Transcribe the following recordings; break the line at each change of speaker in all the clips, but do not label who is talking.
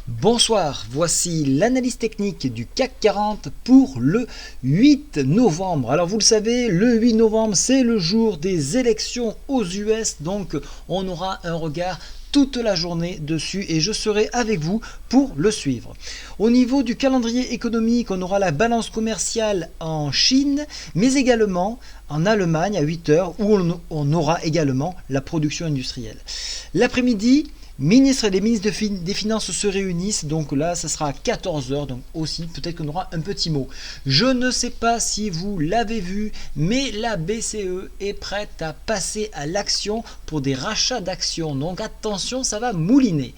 Bonsoir, voici l'analyse technique du CAC 40 pour le 8 novembre. Alors vous le savez, le 8 novembre c'est le jour des élections aux US, donc on aura un regard toute la journée dessus et je serai avec vous pour le suivre. Au niveau du calendrier économique, on aura la balance commerciale en Chine, mais également en Allemagne à 8 heures où on aura également la production industrielle. L'après-midi, les ministres des Finances se réunissent, donc là ça sera à 14 heures, donc aussi peut-être qu'on aura un petit mot. Je ne sais pas si vous l'avez vu, mais la BCE est prête à passer à l'action pour des rachats d'actions, donc attention, ça va mouliner.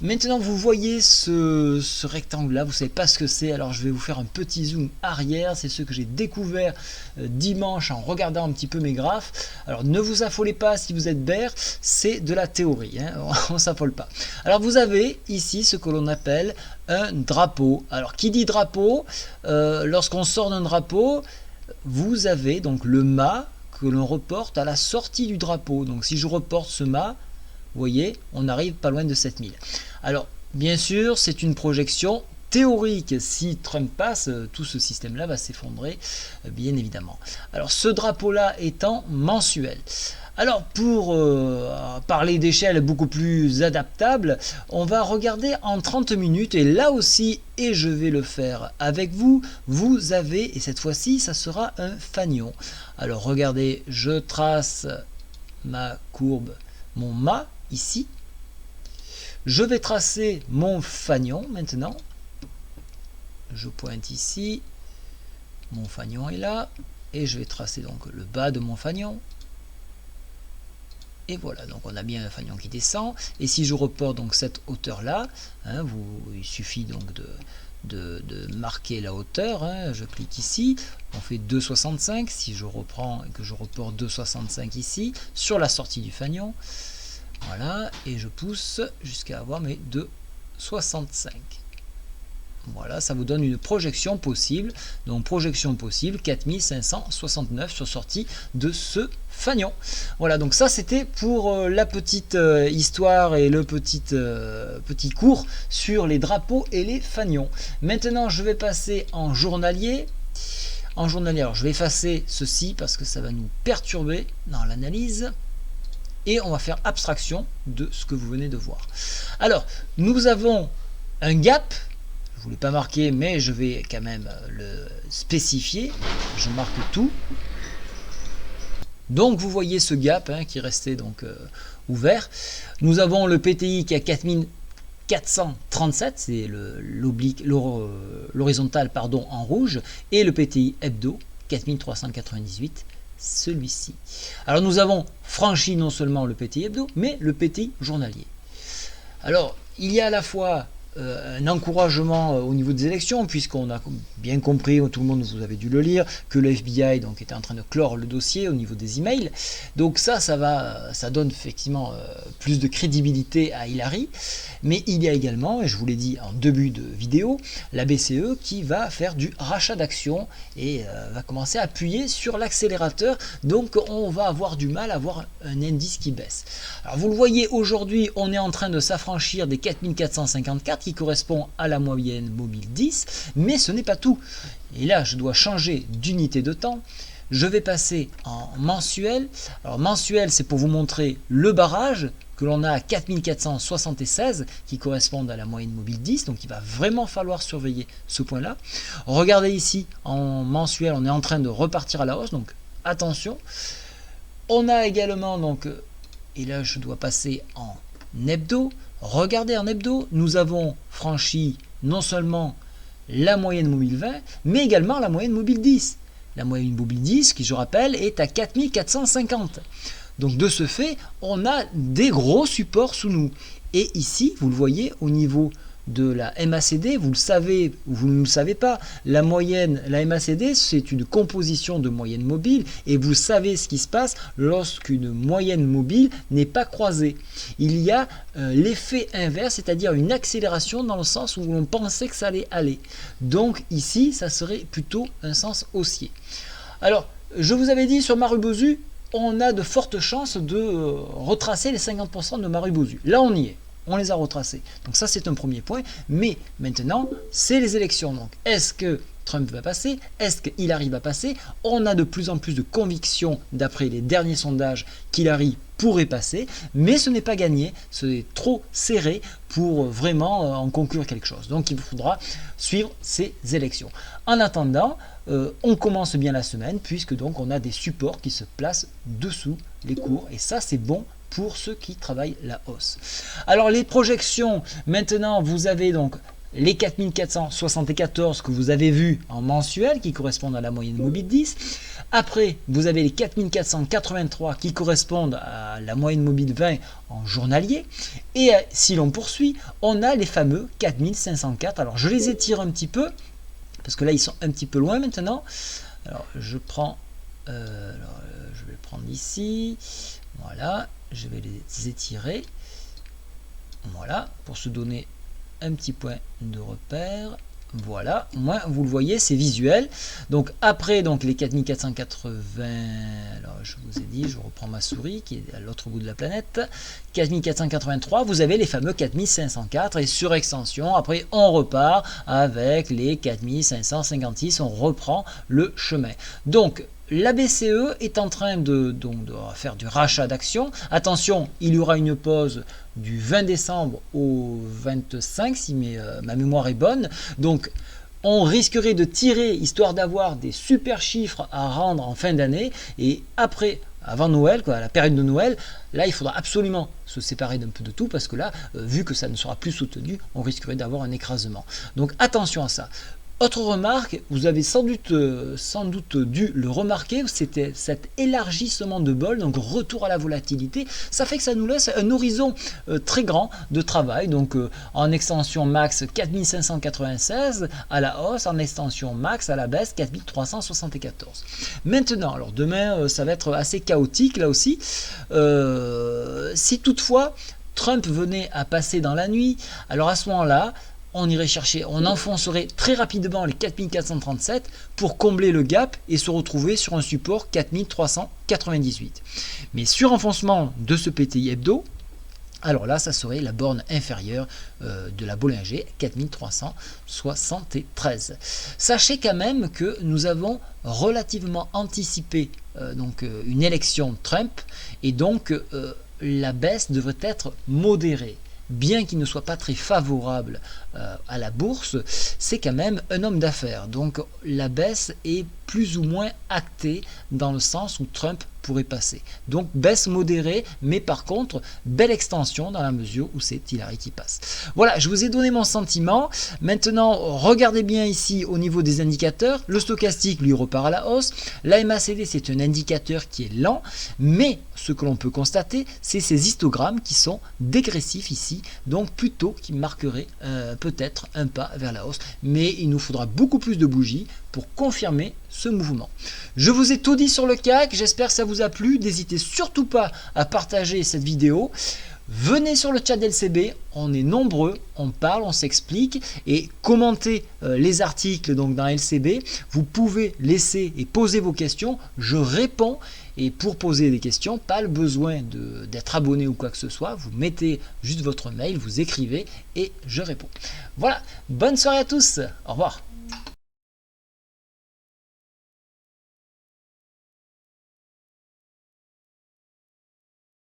Maintenant vous voyez ce rectangle là, vous ne savez pas ce que c'est, alors je vais vous faire un petit zoom arrière, c'est ce que j'ai découvert dimanche en regardant un petit peu mes graphes. Alors ne vous affolez pas si vous êtes bear, c'est de la théorie, hein, on ne s'affole pas. Alors vous avez ici ce que l'on appelle un drapeau. Alors qui dit drapeau, lorsqu'on sort d'un drapeau, vous avez donc le mât que l'on reporte à la sortie du drapeau. Donc si je reporte ce mât, vous voyez, on arrive pas loin de 7000. Alors, bien sûr, c'est une projection théorique. Si Trump passe, tout ce système-là va s'effondrer, bien évidemment. Alors, ce drapeau-là étant mensuel. Alors, pour parler d'échelle beaucoup plus adaptable, on va regarder en 30 minutes. Et là aussi, et je vais le faire avec vous, vous avez, et cette fois-ci, ça sera un fanion. Alors, regardez, je trace ma courbe, mon mât, ici. Je vais tracer mon fanion maintenant. Je pointe ici. Mon fanion est là. Et je vais tracer donc le bas de mon fanion. Et voilà, donc on a bien un fanion qui descend. Et si je reporte donc cette hauteur-là, hein, il suffit donc de marquer la hauteur. Hein, je clique ici. On fait 2,65. Si je reprends et que je reporte 2,65 ici, sur la sortie du fanion, voilà, et je pousse jusqu'à avoir mes 2,65. Voilà, ça vous donne une projection possible. Donc projection possible 4569 sur sortie de ce fanion. Voilà, donc ça c'était pour la petite histoire et le petit cours sur les drapeaux et les fanions. Maintenant je vais passer en journalier. En journalier, alors je vais effacer ceci parce que ça va nous perturber dans l'analyse. Et on va faire abstraction de ce que vous venez de voir. Alors, nous avons un gap. Je ne voulais pas marquer, mais je vais quand même le spécifier. Je marque tout. Donc, vous voyez ce gap hein, qui restait donc ouvert. Nous avons le PTI qui est à 4437, c'est l'horizontal en rouge, et le PTI hebdo 4398. Celui-ci. Alors nous avons franchi non seulement le PTI hebdo, mais le PTI journalier. Alors il y a à la fois un encouragement au niveau des élections, puisqu'on a bien compris, tout le monde, vous avez dû le lire, que le FBI donc, était en train de clore le dossier au niveau des emails. Donc ça donne effectivement plus de crédibilité à Hillary. Mais il y a également, et je vous l'ai dit en début de vidéo, la BCE qui va faire du rachat d'actions et va commencer à appuyer sur l'accélérateur. Donc on va avoir du mal à avoir un indice qui baisse. Alors vous le voyez, aujourd'hui, on est en train de s'affranchir des 4454 qui correspond à la moyenne mobile 10, mais ce n'est pas tout. Et là, je dois changer d'unité de temps. Je vais passer en mensuel. Alors mensuel, c'est pour vous montrer le barrage que l'on a à 4476 qui correspondent à la moyenne mobile 10, donc il va vraiment falloir surveiller ce point-là. Regardez ici, en mensuel, on est en train de repartir à la hausse, donc attention. On a également, donc, et là je dois passer en hebdo. Regardez en hebdo, nous avons franchi non seulement la moyenne mobile 20, mais également la moyenne mobile 10. La moyenne mobile 10, qui je rappelle, est à 4450. Donc de ce fait, on a des gros supports sous nous. Et ici, vous le voyez, au niveau de la MACD, vous le savez ou vous ne le savez pas, la MACD, c'est une composition de moyennes mobiles et vous savez ce qui se passe lorsqu'une moyenne mobile n'est pas croisée. Il y a l'effet inverse, c'est-à-dire une accélération dans le sens où on pensait que ça allait aller. Donc ici, ça serait plutôt un sens haussier. Alors, je vous avais dit sur Marubozu, on a de fortes chances de retracer les 50% de Marubozu. Là, on y est. on les a retracés. Donc ça c'est un premier point, mais maintenant c'est les élections. Donc est-ce que Trump va passer? Est-ce qu'Hillary va passer? On a de plus en plus de conviction d'après les derniers sondages qu'Hillary pourrait passer, mais ce n'est pas gagné, c'est trop serré pour vraiment en conclure quelque chose. Donc il faudra suivre ces élections. En attendant, on commence bien la semaine puisque donc on a des supports qui se placent dessous les cours et ça c'est bon pour ceux qui travaillent la hausse. Alors les projections, maintenant vous avez donc les 4474 que vous avez vus en mensuel qui correspondent à la moyenne mobile 10. Après, vous avez les 4483 qui correspondent à la moyenne mobile 20 en journalier. Et si l'on poursuit, on a les fameux 4504. Alors, je les étire un petit peu parce que là, ils sont un petit peu loin maintenant. Alors, je prends, je vais prendre ici. Voilà, je vais les étirer. Voilà, pour se donner un petit point de repère. Voilà, au moins vous le voyez, c'est visuel. Donc après donc les 4480, alors je vous ai dit, je reprends ma souris qui est à l'autre bout de la planète, 4483, vous avez les fameux 4504 et sur extension, après on repart avec les 4556, on reprend le chemin. Donc la BCE est en train de faire du rachat d'actions. Attention, il y aura une pause du 20 décembre au 25, si ma mémoire est bonne. Donc, on risquerait de tirer, histoire d'avoir des super chiffres à rendre en fin d'année. Et après, avant Noël, à la période de Noël, là, il faudra absolument se séparer d'un peu de tout, parce que là, vu que ça ne sera plus soutenu, on risquerait d'avoir un écrasement. Donc, attention à ça. Autre remarque, vous avez sans doute dû le remarquer, c'était cet élargissement de bol, donc retour à la volatilité. Ça fait que ça nous laisse un horizon très grand de travail. Donc en extension max 4596 à la hausse, en extension max à la baisse 4374. Maintenant, alors demain ça va être assez chaotique là aussi. Si toutefois Trump venait à passer dans la nuit, alors à ce moment-là, on irait chercher, on enfoncerait très rapidement les 4437 pour combler le gap et se retrouver sur un support 4398. Mais sur enfoncement de ce PTI hebdo, alors là, ça serait la borne inférieure de la Bollinger, 4373. Sachez quand même que nous avons relativement anticipé une élection Trump et donc la baisse devrait être modérée. Bien qu'il ne soit pas très favorable à la bourse, c'est quand même un homme d'affaires. Donc la baisse est plus ou moins actée dans le sens où Trump pourrait passer. Donc baisse modérée, mais par contre, belle extension dans la mesure où c'est Hillary qui passe. Voilà, je vous ai donné mon sentiment. Maintenant, regardez bien ici au niveau des indicateurs. Le stochastique, lui, repart à la hausse. La MACD, c'est un indicateur qui est lent, mais ce que l'on peut constater, c'est ces histogrammes qui sont dégressifs ici, donc plutôt qui marqueraient peut-être un pas vers la hausse. Mais il nous faudra beaucoup plus de bougies pour confirmer ce mouvement. Je vous ai tout dit sur le CAC, j'espère que ça vous a plu. N'hésitez surtout pas à partager cette vidéo. Venez sur le chat d'LCB, on est nombreux, on parle, on s'explique et commentez les articles donc dans LCB. Vous pouvez laisser et poser vos questions, je réponds. Et pour poser des questions, pas le besoin d'être abonné ou quoi que ce soit, vous mettez juste votre mail, vous écrivez et je réponds. Voilà, bonne soirée à tous, au revoir.